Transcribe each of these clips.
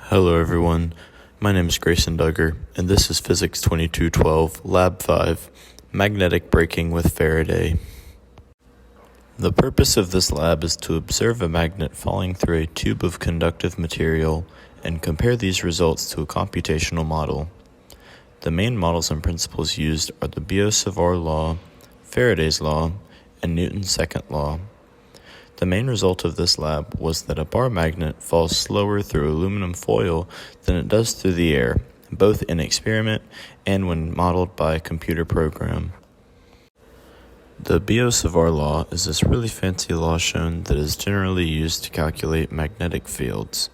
Hello everyone, my name is Grayson Duggar, and this is Physics 2212, Lab 5, Magnetic Braking with Faraday. The purpose of this lab is to observe a magnet falling through a tube of conductive material and compare these results to a computational model. The main models and principles used are the Biot-Savart law, Faraday's law, and Newton's second law. The main result of this lab was that a bar magnet falls slower through aluminum foil than it does through the air, both in experiment and when modeled by a computer program. The Biot-Savart law is this really fancy law shown that is generally used to calculate magnetic fields.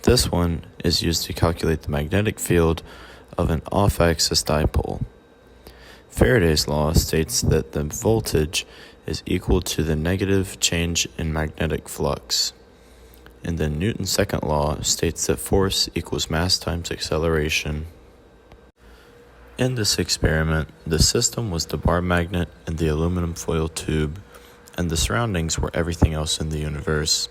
This one is used to calculate the magnetic field of an off-axis dipole. Faraday's law states that the voltage is equal to the negative change in magnetic flux. And then Newton's second law states that force equals mass times acceleration. In this experiment, the system was the bar magnet and the aluminum foil tube, and the surroundings were everything else in the universe.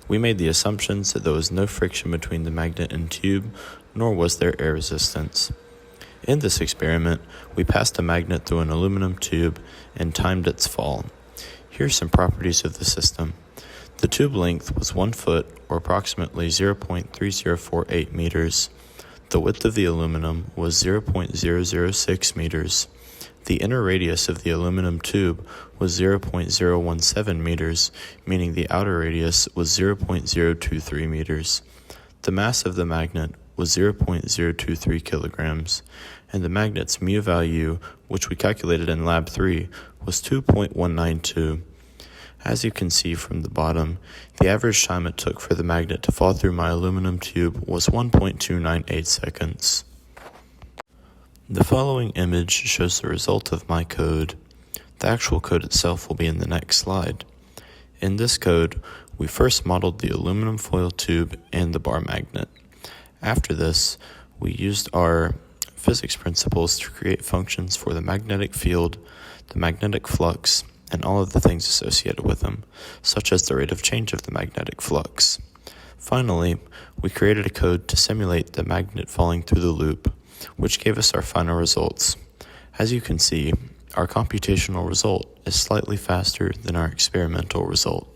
We made the assumptions that there was no friction between the magnet and tube, nor was there air resistance. In this experiment, we passed a magnet through an aluminum tube and timed its fall. Here are some properties of the system. The tube length was 1 foot, or approximately 0.3048 meters. The width of the aluminum was 0.006 meters. The inner radius of the aluminum tube was 0.017 meters, meaning the outer radius was 0.023 meters. The mass of the magnet was 0.023 kilograms, and the magnet's mu value, which we calculated in Lab 3, was 2.192. As you can see from the bottom, the average time it took for the magnet to fall through my aluminum tube was 1.298 seconds. The following image shows the result of my code. The actual code itself will be in the next slide. In this code, we first modeled the aluminum foil tube and the bar magnet. After this, we used our physics principles to create functions for the magnetic field, the magnetic flux, and all of the things associated with them, such as the rate of change of the magnetic flux. Finally, we created a code to simulate the magnet falling through the loop, which gave us our final results. As you can see, our computational result is slightly faster than our experimental result.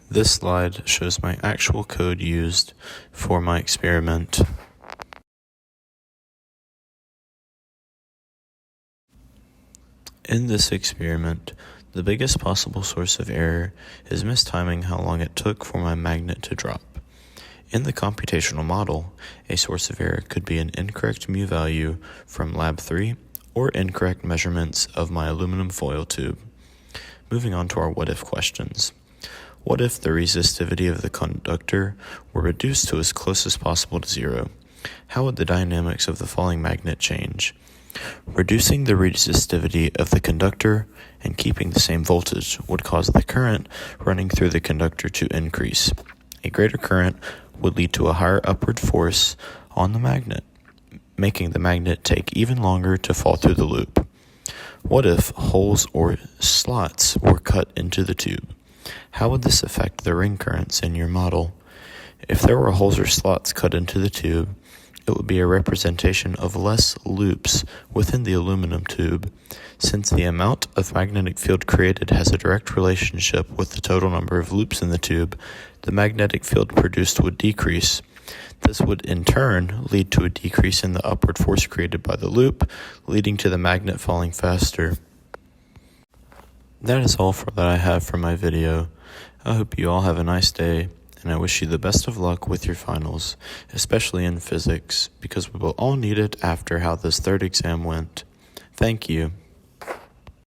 This slide shows my actual code used for my experiment. In this experiment, the biggest possible source of error is mistiming how long it took for my magnet to drop. In the computational model, a source of error could be an incorrect mu value from Lab 3 or incorrect measurements of my aluminum foil tube. Moving on to our what-if questions. What if the resistivity of the conductor were reduced to as close as possible to zero? How would the dynamics of the falling magnet change? Reducing the resistivity of the conductor and keeping the same voltage would cause the current running through the conductor to increase. A greater current would lead to a higher upward force on the magnet, making the magnet take even longer to fall through the loop. What if holes or slots were cut into the tube? How would this affect the ring currents in your model? If there were holes or slots cut into the tube, it would be a representation of less loops within the aluminum tube. Since the amount of magnetic field created has a direct relationship with the total number of loops in the tube, the magnetic field produced would decrease. This would in turn lead to a decrease in the upward force created by the loop, leading to the magnet falling faster. That is all that I have for my video. I hope you all have a nice day, and I wish you the best of luck with your finals, especially in physics, because we will all need it after how this third exam went. Thank you.